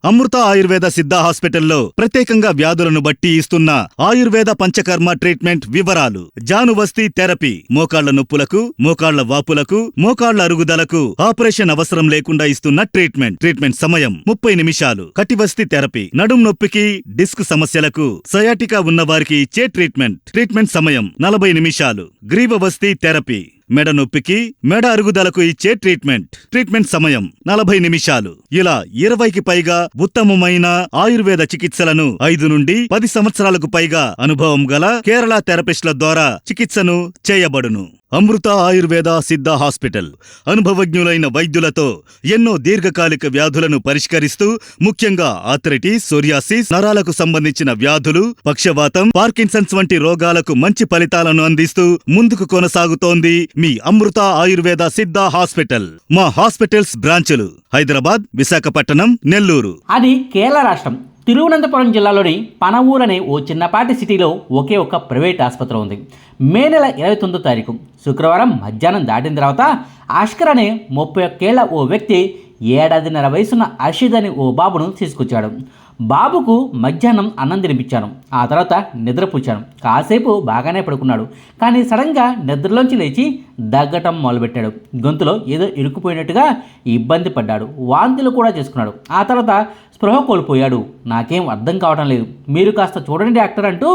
అమృత ఆయుర్వేద సిద్ధ హాస్పిటల్లో ప్రత్యేకంగా వ్యాధులను బట్టి ఇస్తున్న ఆయుర్వేద పంచకర్మ ట్రీట్మెంట్ వివరాలు. జానువస్తి థెరపీ, మోకాళ్ల నొప్పులకు, మోకాళ్ల వాపులకు, మోకాళ్ల అరుగుదలకు ఆపరేషన్ అవసరం లేకుండా ఇస్తున్న ట్రీట్మెంట్ సమయం 30 నిమిషాలు. కటివస్తి థెరపీ, నడుం నొప్పికి, డిస్క్ సమస్యలకు, సయాటికా ఉన్నవారికి ఇచ్చే ట్రీట్మెంట్ సమయం 40 నిమిషాలు. గ్రీవవస్తి థెరపీ, మెడ నొప్పికి, మెడ అరుగుదలకు ఇచ్చే ట్రీట్మెంట్ సమయం 40 నిమిషాలు. ఇలా 20కి పైగా ఉత్తమమైన ఆయుర్వేద చికిత్సలను 5 నుండి 10 సంవత్సరాలకు పైగా అనుభవం గల కేరళ థెరపిస్టుల ద్వారా చికిత్సను చేయబడును. అమృత ఆయుర్వేద సిద్ధ హాస్పిటల్ అనుభవజ్ఞులైన వైద్యులతో ఎన్నో దీర్ఘకాలిక వ్యాధులను పరిష్కరిస్తూ, ముఖ్యంగా ఆర్థరైటిస్, సోరియాసిస్, నరాలకు సంబంధించిన వ్యాధులు, పక్షవాతం, పార్కిన్సన్స్ వంటి రోగాలకు మంచి ఫలితాలను అందిస్తూ ముందుకు కొనసాగుతోంది మీ అమృత ఆయుర్వేద సిద్ధ హాస్పిటల్. మా హాస్పిటల్స్ బ్రాంచులు హైదరాబాద్, విశాఖపట్నం, నెల్లూరు. అది కేరళ రాష్ట్రం తిరువనంతపురం జిల్లాలోని పనవూరు అనే ఓ చిన్నపాటి సిటీలో ఒకే ఒక ప్రైవేట్ ఆసుపత్రి ఉంది. మే నెల 29వ తారీఖు శుక్రవారం మధ్యాహ్నం దాటిన తర్వాత అష్కర్ అనే 31 ఏళ్ల ఓ వ్యక్తి 7.5 వయసున్న అర్షిద్ అనే ఓ బాబును తీసుకొచ్చాడు. బాబుకు మధ్యాహ్నం అన్నం తినిపించాను, ఆ తర్వాత నిద్రపుచ్చాను. కాసేపు బాగానే పడుకున్నాడు. కానీ సడన్గా నిద్రలోంచి లేచి దగ్గటం మొదలుపెట్టాడు. గొంతులో ఏదో ఇరుక్కుపోయినట్టుగా ఇబ్బంది పడ్డాడు. వాంతులు కూడా చేసుకున్నాడు. ఆ తర్వాత స్పృహ కోల్పోయాడు. నాకేం అర్థం కావడం లేదు, మీరు కాస్త చూడండి డాక్టర్ అంటూ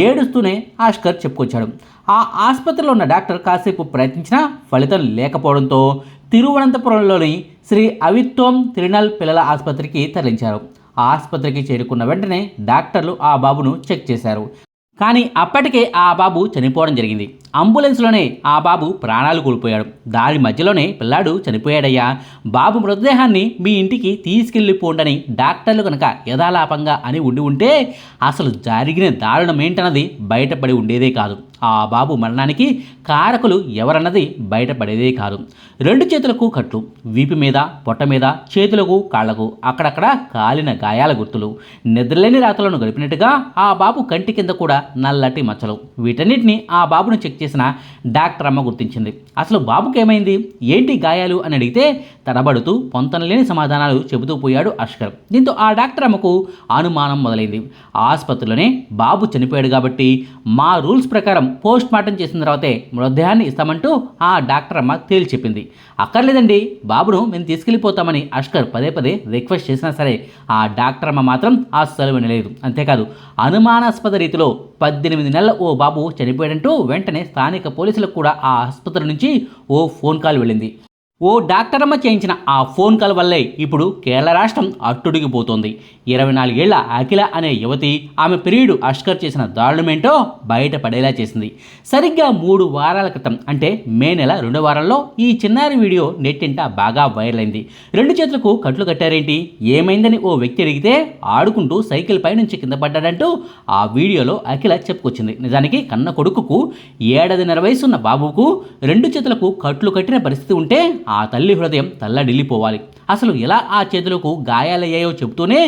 ఏడుస్తూనే అష్కర్ చెప్పుకొచ్చాడు. ఆ ఆసుపత్రిలో ఉన్న డాక్టర్ కాసేపు ప్రయత్నించినా ఫలితం లేకపోవడంతో తిరువనంతపురంలోని శ్రీ అవిత్తోం తిరునల్ పిల్లల ఆసుపత్రికి తరలించారు. ఆసుపత్రికి చేరుకున్న వెంటనే డాక్టర్లు ఆ బాబును చెక్ చేశారు. కానీ అప్పటికే ఆ బాబు చనిపోవడం జరిగింది. అంబులెన్స్లోనే ఆ బాబు ప్రాణాలు కోల్పోయాడు. దారి మధ్యలోనే పిల్లాడు చనిపోయాడయ్యా, బాబు మృతదేహాన్ని మీ ఇంటికి తీసుకెళ్ళిపోండని డాక్టర్లు కనుక యథాలాపంగా అని ఉంటే అసలు జరిగిన దారుణం ఏంటన్నది బయటపడి ఉండేదే కాదు. ఆ బాబు మరణానికి కారకులు ఎవరన్నది బయటపడేదే కాదు. 2 చేతులకు కట్లు, వీపు మీద, పొట్ట మీద, చేతులకు, కాళ్లకు అక్కడక్కడ కాలిన గాయాల గుర్తులు, నిద్రలేని రాత్రులను గడిపినట్టుగా ఆ బాబు కంటి కింద కూడా నల్లటి మచ్చలు. వీటన్నిటిని ఆ బాబును చెక్ చేసిన డాక్టర్ అమ్మ గుర్తించింది. అసలు బాబుకి ఏమైంది, ఏంటి గాయాలు అని అడిగితే తడబడుతూ పొంతనలేని సమాధానాలు చెబుతూ పోయాడు అష్కర్. దీంతో ఆ డాక్టర్ అమ్మకు అనుమానం మొదలైంది. ఆసుపత్రిలోనే బాబు చనిపోయాడు కాబట్టి మా రూల్స్ ప్రకారం పోస్ట్ మార్టం చేసిన తర్వాతే మృతదేహాన్ని ఇస్తామంటూ ఆ డాక్టర్ అమ్మ తేల్చి చెప్పింది. అక్కర్లేదండి, బాబును మేము తీసుకెళ్ళిపోతామని అష్కర్ పదే రిక్వెస్ట్ చేసినా సరే ఆ డాక్టర్ అమ్మ మాత్రం అస్సలు వినలేదు. అంతేకాదు అనుమానాస్పద రీతిలో 18 నెలల ఓ బాబు చనిపోయాడంటూ వెంటనే స్థానిక పోలీసులకు కూడా ఆ ఆసుపత్రి నుంచి ఓ ఫోన్ కాల్ వెళ్ళింది. ఓ డాక్టర్ అమ్మ చేయించిన ఆ ఫోన్ కాల్ వల్లే ఇప్పుడు కేరళ రాష్ట్రం అట్టుడిగిపోతోంది. 24 ఏళ్ల అఖిల అనే యువతి ఆమె ప్రియుడు అష్కర్ చేసిన దారుణమేంటో బయటపడేలా చేసింది. సరిగ్గా 3 వారాల క్రితం అంటే మే నెల 2వ వారంలో ఈ చిన్నారి వీడియో నెట్టింట బాగా వైరల్ అయింది. 2 చేతులకు కట్లు కట్టారేంటి, ఏమైందని ఓ వ్యక్తి అడిగితే ఆడుకుంటూ సైకిల్ పై నుంచి కింద పడ్డాడంటూ ఆ వీడియోలో అఖిల చెప్పుకొచ్చింది. నిజానికి కన్న కొడుకుకు 7.5 వయసున్న బాబుకు 2 చేతులకు కట్లు కట్టిన పరిస్థితి ఉంటే ఆ తల్లి హృదయం తల్లడిల్లిపోవాలి. అసలు ఎలా ఆ చేతులకు గాయాలయ్యాయో చెబుతూనే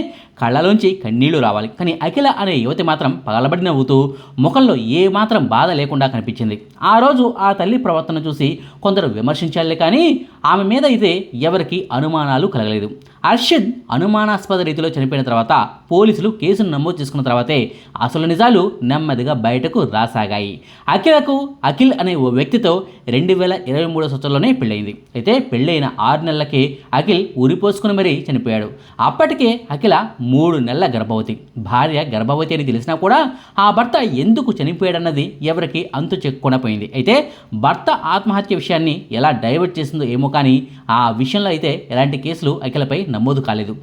కళ్ళలోంచి కన్నీళ్లు రావాలి. కానీ అఖిల అనే యువతి మాత్రం పగలబడి నవ్వుతూ ముఖంలో ఏమాత్రం బాధ లేకుండా కనిపించింది. ఆ రోజు ఆ తల్లి ప్రవర్తన చూసి కొందరు విమర్శించాలే కానీ ఆమె మీద అయితే ఎవరికి అనుమానాలు కలగలేదు. అర్షద్ అనుమానాస్పద రీతిలో చనిపోయిన తర్వాత పోలీసులు కేసును నమోదు చేసుకున్న తర్వాతే అసలు నిజాలు నెమ్మదిగా బయటకు రాసాగాయి. అఖిలకు అఖిల్ అనే ఓ వ్యక్తితో 2023 సంవత్సరంలోనే పెళ్ళయింది. అయితే పెళ్ళైన 6 నెలలకే అఖిల్ ఉరిపోసుకుని మరీ చనిపోయాడు. అప్పటికే అఖిల 3 నెలల గర్భవతి. భార్య గర్భవతి అని తెలిసినా కూడా ఆ భర్త ఎందుకు చనిపోయాడన్నది ఎవరికి అంతు చెక్కకుండా పోయింది. అయితే భర్త ఆత్మహత్య విషయాన్ని ఎలా డైవర్ట్ చేసిందో ఏమో కానీ ఆ విషయంలో అయితే ఎలాంటి కేసులు అఖిలపై నమోదు కాలేదు.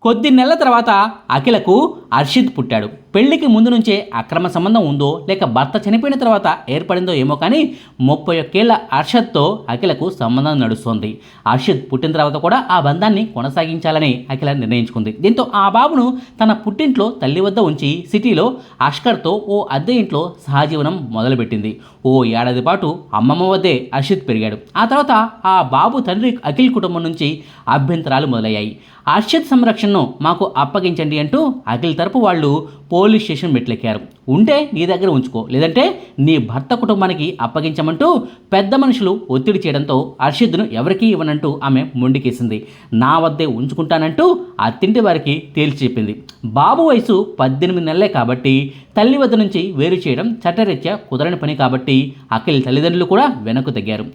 కొద్ది నెలల తర్వాత అఖిలకు అర్షిద్ పుట్టాడు. పెళ్లికి ముందు నుంచే అక్రమ సంబంధం ఉందో లేక భర్త చనిపోయిన తర్వాత ఏర్పడిందో ఏమో కానీ 31 ఏళ్ల అర్షద్తో అఖిలకు సంబంధం నడుస్తోంది. అర్షద్ పుట్టిన తర్వాత కూడా ఆ బంధాన్ని కొనసాగించాలని అఖిల నిర్ణయించుకుంది. దీంతో ఆ బాబును తన పుట్టింట్లో తల్లి వద్ద ఉంచి సిటీలో అష్కర్తో ఓ అద్దె ఇంట్లో సహజీవనం మొదలుపెట్టింది. ఓ ఏడాది పాటు అమ్మమ్మ వద్దే అర్షద్ పెరిగాడు. ఆ తర్వాత ఆ బాబు తండ్రి అఖిల్ కుటుంబం నుంచి అభ్యంతరాలు మొదలయ్యాయి. అర్షద్ సంరక్షణను మాకు అప్పగించండి అంటూ అఖిల్ తరపు వాళ్ళు పోలీస్ స్టేషన్ మెట్లెక్కారు. ఉంటే నీ దగ్గర ఉంచుకో, లేదంటే నీ భర్త కుటుంబానికి అప్పగించమంటూ పెద్ద మనుషులు ఒత్తిడి చేయడంతో అర్షద్ను ఎవరికీ ఇవ్వనంటూ ఆమె మొండికేసింది. నా వద్దే ఉంచుకుంటానంటూ అత్తింటి వారికి తేల్చి చెప్పింది. బాబు వయసు 18 నెలలే కాబట్టి తల్లి వద్ద నుంచి వేరు చేయడం చట్టరీత్యా కుదరని పని కాబట్టి అఖిల్ తల్లిదండ్రులు కూడా వెనక్కు తగ్గారు.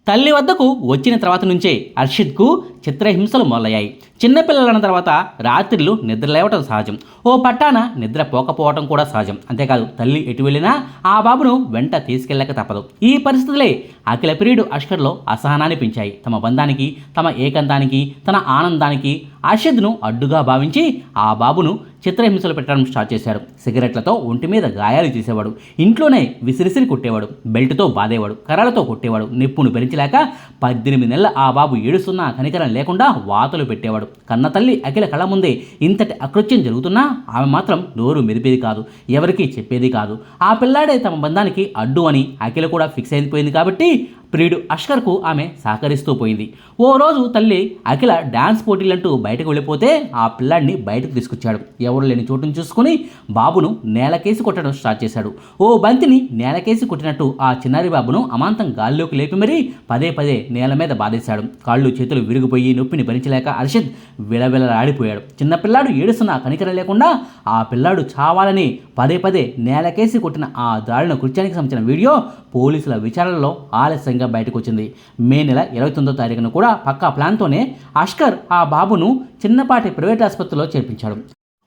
తల్లి వద్దకు వచ్చిన తర్వాత నుంచే అర్షద్కు చిత్రహింసలు మొదలయ్యాయి. చిన్నపిల్లలన్న తర్వాత రాత్రిళ్ళు నిద్ర లేవటం సహజం, ఓ పట్టాన నిద్ర పోకపోవటం కూడా సహజం. అంతేకాదు తల్లి ఎటు వెళ్ళినా ఆ బాబును వెంట తీసుకెళ్ళక తప్పదు. ఈ పరిస్థితులే అఖిల ప్రియుడు అష్కర్లో అసహనాన్ని పెంచాయి. తమ బంధానికి, తమ ఏకాంతానికి, తన ఆనందానికి అర్షద్ను అడ్డుగా భావించి ఆ బాబును చిత్రహింసలు పెట్టడం స్టార్ట్ చేశాడు. సిగరెట్లతో ఒంటి మీద గాయాలు చేసేవాడు, ఇంట్లోనే విసిరిసిరి కొట్టేవాడు, బెల్ట్తో బాధేవాడు, కర్రలతో కొట్టేవాడు. నిప్పును భరించలేక 18 నెలల ఆ బాబు ఏడుస్తున్నా కనికరం లేకుండా వాతలు పెట్టేవాడు. కన్న తల్లి అఖిల కళ్ళ ముందే ఇంతటి అకృత్యం జరుగుతున్నా ఆమె మాత్రం నోరు మెరిపేది కాదు, ఎవరికీ చెప్పేది కాదు. ఆ పిల్లాడే తమ బంధానికి అడ్డు అని అఖిల కూడా ఫిక్స్ అయిపోయింది కాబట్టి ప్రియుడు అష్కర్కు ఆమె సహకరిస్తూ పోయింది. ఓ రోజు తల్లి అఖిల డ్యాన్స్ పోటీలంటూ బయటకు వెళ్ళిపోతే ఆ పిల్లాడిని బయటకు తీసుకొచ్చాడు. ఎవరు లేని చోటును చూసుకుని బాబును నేలకేసి కొట్టడం స్టార్ట్ చేశాడు. ఓ బంతిని నేలకేసి కొట్టినట్టు ఆ చిన్నారి బాబును అమాంతం గాల్లోకి లేపి మరీ పదే పదే నేల మీద బాధేశాడు. కాళ్ళు చేతులు విరిగిపోయి నొప్పిని భరించలేక అర్షద్ విలవిలలాడిపోయాడు. చిన్నపిల్లాడు ఏడుస్తున్నా కనికరం లేకుండా ఆ పిల్లాడు చావాలని పదే పదే నేలకేసి కొట్టిన ఆ దారుణ కృత్యానికి సంబంధించిన వీడియో పోలీసుల విచారణలో ఆలస్యంగా బయటకు వచ్చింది. మే నెల 29వ తారీఖున కూడా పక్కా ప్లాన్తోనే అష్కర్ ఆ బాబును చిన్నపాటి ప్రైవేట్ ఆసుపత్రిలో చేర్పించాడు.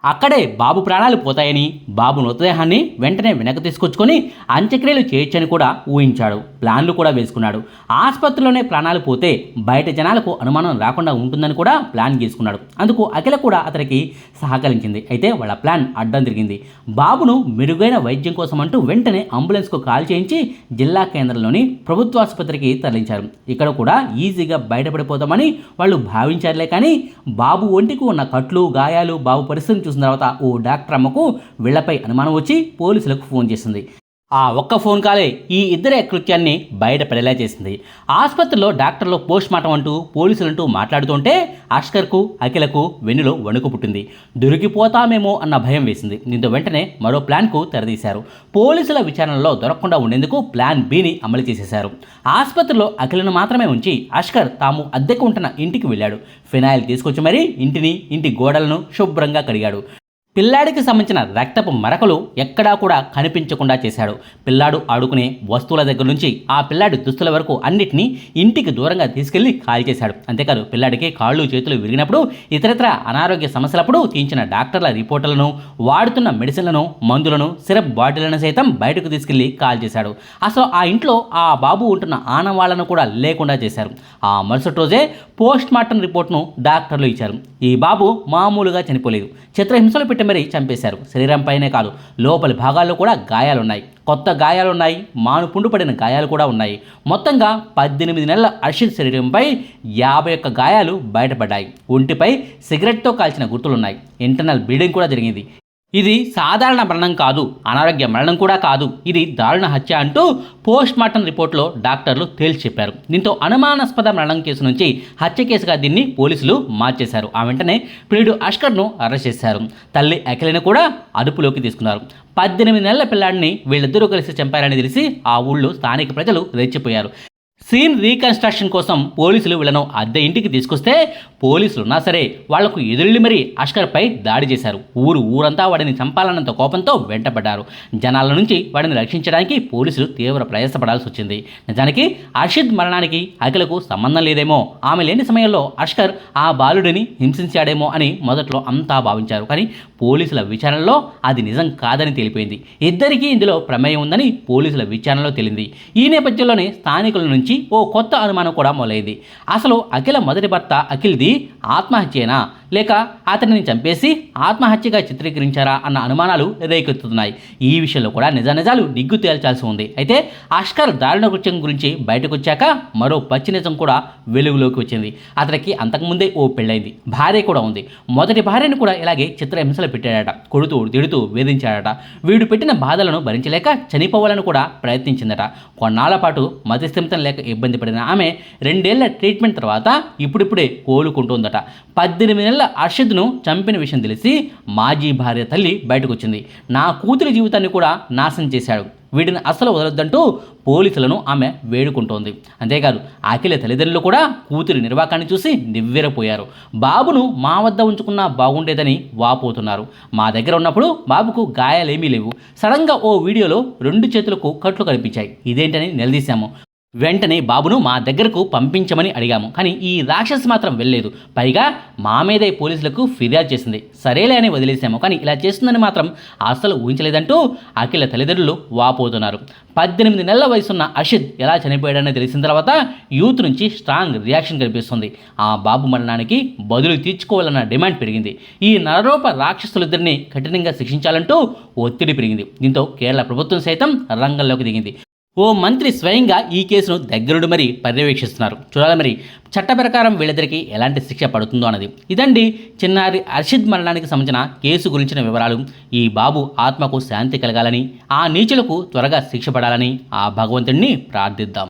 అక్కడే బాబు ప్రాణాలు పోతాయని, బాబు మృతదేహాన్ని వెంటనే వెనక్కి తీసుకొచ్చుకొని అంత్యక్రియలు చేయొచ్చని కూడా ఊహించాడు. ప్లాన్లు కూడా వేసుకున్నాడు. ఆసుపత్రిలోనే ప్రాణాలు పోతే బయట జనాలకు అనుమానం రాకుండా ఉంటుందని కూడా ప్లాన్ గీసుకున్నాడు. అందుకు అఖిల కూడా అతనికి సహకరించింది. అయితే వాళ్ళ ప్లాన్ అడ్డం తిరిగింది. బాబును మెరుగైన వైద్యం కోసం అంటూ వెంటనే అంబులెన్స్కు కాల్ చేయించి జిల్లా కేంద్రంలోని ప్రభుత్వ ఆసుపత్రికి తరలించారు. ఇక్కడ కూడా ఈజీగా బయటపడిపోతామని వాళ్ళు భావించారులే కానీ బాబు ఒంటికి ఉన్న కట్లు, గాయాలు, బాబు పరిస్థితిని చూసిన తర్వాత ఓ డాక్టర్ అమ్మకు వీళ్లపై అనుమానం వచ్చి పోలీసులకు ఫోన్ చేసింది. ఆ ఒక్క ఫోన్ కాలే ఈ ఇద్దరి కృత్యాన్ని బయటపడేలా చేసింది. ఆసుపత్రిలో డాక్టర్లు పోస్ట్ మార్టం అంటూ పోలీసులంటూ మాట్లాడుతుంటే అష్కర్కు, అఖిలకు వెన్నులో వణుకు పుట్టింది. దొరికిపోతామేమో అన్న భయం వేసింది. దీంతో వెంటనే మరో ప్లాన్కు తెరదీశారు. పోలీసుల విచారణలో దొరకకుండా ఉండేందుకు ప్లాన్ బిని అమలు చేసేశారు. ఆసుపత్రిలో అఖిలను మాత్రమే ఉంచి అష్కర్ తాము అద్దెకు ఉంటున్న ఇంటికి వెళ్ళాడు. ఫినాయిల్ తీసుకొచ్చి మరీ ఇంటి గోడలను శుభ్రంగా కడిగాడు. పిల్లాడికి సంబంధించిన రక్తపు మరకలు ఎక్కడా కూడా కనిపించకుండా చేశాడు. పిల్లాడు ఆడుకునే వస్తువుల దగ్గర నుంచి ఆ పిల్లాడి దుస్తుల వరకు అన్నిటినీ ఇంటికి దూరంగా తీసుకెళ్లి ఖాళీ చేశాడు. అంతేకాదు పిల్లాడికి కాళ్ళు చేతులు విరిగినప్పుడు, ఇతరత్ర అనారోగ్య సమస్యలప్పుడు తీయించిన డాక్టర్ల రిపోర్టులను, వాడుతున్న మెడిసిన్లను, మందులను, సిరప్ బాటిళ్లను సైతం బయటకు తీసుకెళ్లి కాల్ చేశాడు. అసలు ఆ ఇంట్లో ఆ బాబు ఉంటున్న ఆనవాళ్లను కూడా లేకుండా చేశారు. ఆ మరుసటి రోజే పోస్ట్ మార్టం రిపోర్ట్ను డాక్టర్లు ఇచ్చారు. ఈ బాబు మామూలుగా చనిపోలేదు, చిత్రహింసలు పెట్టి మరీ చంపేశారు. శరీరంపైనే కాదు లోపలి భాగాల్లో కూడా గాయాలున్నాయి, కొత్త గాయాలున్నాయి, మానుపుండు పడిన గాయాలు కూడా ఉన్నాయి. మొత్తంగా 18 నెలల అర్షద్ శరీరంపై 51 గాయాలు బయటపడ్డాయి. ఒంటిపై సిగరెట్తో కాల్చిన గుర్తులున్నాయి. ఇంటర్నల్ బ్లీడింగ్ కూడా జరిగింది. ఇది సాధారణ మరణం కాదు, అనారోగ్య మరణం కూడా కాదు, ఇది దారుణ హత్య అంటూ పోస్ట్ మార్టం రిపోర్ట్లో డాక్టర్లు తేల్చి చెప్పారు. దీంతో అనుమానాస్పద మరణం కేసు నుంచి హత్య కేసుగా దీన్ని పోలీసులు మార్చేశారు. ఆ వెంటనే ప్రియుడు అష్కర్ను అరెస్ట్ చేశారు. తల్లి అఖిలను కూడా అదుపులోకి తీసుకున్నారు. 18 నెలల పిల్లాడిని వీళ్ళిద్దరూ కలిసి చంపారని తెలిసి ఆ ఊళ్ళో స్థానిక ప్రజలు రెచ్చిపోయారు. సీన్ రీకన్స్ట్రక్షన్ కోసం పోలీసులు వీళ్ళను అద్దె ఇంటికి తీసుకొస్తే పోలీసులు ఉన్నా సరే వాళ్లకు ఎదురెళ్లి మరీ అష్కర్పై దాడి చేశారు. ఊరంతా వాడిని చంపాలన్నంత కోపంతో వెంటబడ్డారు. జనాల నుంచి వాడిని రక్షించడానికి పోలీసులు తీవ్ర ప్రయాసపడాల్సి వచ్చింది. నిజానికి అర్షద్ మరణానికి అఖిలకు సంబంధం లేదేమో, ఆమె లేని సమయంలో అష్కర్ ఆ బాలుడిని హింసించాడేమో అని మొదట్లో అంతా భావించారు. కానీ పోలీసుల విచారణలో అది నిజం కాదని తేలిపోయింది. ఇద్దరికీ ఇందులో ప్రమేయం ఉందని పోలీసుల విచారణలో తేలింది. ఈ నేపథ్యంలోనే స్థానికుల నుంచి ఓ కొత్త అనుమానం కూడా మొదలైంది. అసలు అఖిల మొదటి భర్త అఖిల్ది ఆత్మహత్యేనా, లేక అతనిని చంపేసి ఆత్మహత్యగా చిత్రీకరించారా అన్న అనుమానాలు రేకెత్తుతున్నాయి. ఈ విషయంలో కూడా నిజాలు నిగ్గు తేల్చాల్సి ఉంది. అయితే అష్కర్ దారుణ కృత్యం గురించి బయటకు వచ్చాక మరో పచ్చి నిజం కూడా వెలుగులోకి వచ్చింది. అతనికి అంతకుముందే ఓ పెళ్ళైంది, భార్య కూడా ఉంది. మొదటి భార్యను కూడా ఇలాగే చిత్రహింసలు పెట్టాడట, కొడుతూ తిడుతూ వేధించాడట. వీడు పెట్టిన బాధలను భరించలేక చనిపోవాలని కూడా ప్రయత్నించిందట. కొన్నాళ్ల పాటు మతిస్థిమితం లేక ఇబ్బంది పడిన ఆమె 2 ఏళ్ల ట్రీట్మెంట్ తర్వాత ఇప్పుడిప్పుడే కోలుకుంటుందట. 18 నెలల నెలల అర్షద్ను చంపిన విషయం తెలిసి మాజీ భార్య తల్లి బయటకు వచ్చింది. నా కూతురి జీవితాన్ని కూడా నాశనం చేశాడు, వీటిని అస్సలు వదలొద్దంటూ పోలీసులను ఆమె వేడుకుంటోంది. అంతేకాదు అఖిల తల్లిదండ్రులు కూడా కూతురి నిర్వాకాన్ని చూసి నివ్వెరపోయారు. బాబును మా వద్ద ఉంచుకున్నా బాగుండేదని వాపోతున్నారు. మా దగ్గర ఉన్నప్పుడు బాబుకు గాయాలేమీ లేవు. సడన్గా ఓ వీడియోలో 2 చేతులకు కట్లు కనిపించాయి, ఇదేంటని నిలదీశాము. వెంటనే బాబును మా దగ్గరకు పంపించమని అడిగాము. కానీ ఈ రాక్షసి మాత్రం వెళ్ళలేదు. పైగా మా మీదే పోలీసులకు ఫిర్యాదు చేసింది. సరేలే అని వదిలేశాము, కానీ ఇలా చేస్తుందని మాత్రం అస్సలు ఊహించలేదంటూ అఖిల తల్లిదండ్రులు వాపోతున్నారు. 18 నెలల వయసున్న అర్షద్ ఎలా చనిపోయాడని తెలిసిన తర్వాత యూత్ నుంచి స్ట్రాంగ్ రియాక్షన్ కనిపిస్తుంది. ఆ బాబు మరణానికి బదులు తీర్చుకోవాలన్న డిమాండ్ పెరిగింది. ఈ నరరూప రాక్షసులిద్దరిని కఠినంగా శిక్షించాలంటూ ఒత్తిడి పెరిగింది. దీంతో కేరళ ప్రభుత్వం సైతం రంగంలోకి దిగింది. ఓ మంత్రి స్వయంగా ఈ కేసును దగ్గరుండి మరీ పర్యవేక్షిస్తున్నారు. చూడాలి మరి చట్ట ప్రకారం వీళ్ళిద్దరికీ ఎలాంటి శిక్ష పడుతుందో అన్నది. ఇదండి చిన్నారి అర్షద్ మరణానికి సంబంధించిన కేసు గురించిన వివరాలు. ఈ బాబు ఆత్మకు శాంతి కలగాలని, ఆ నీచులకు త్వరగా శిక్ష పడాలని ఆ భగవంతుడిని ప్రార్థిద్దాం.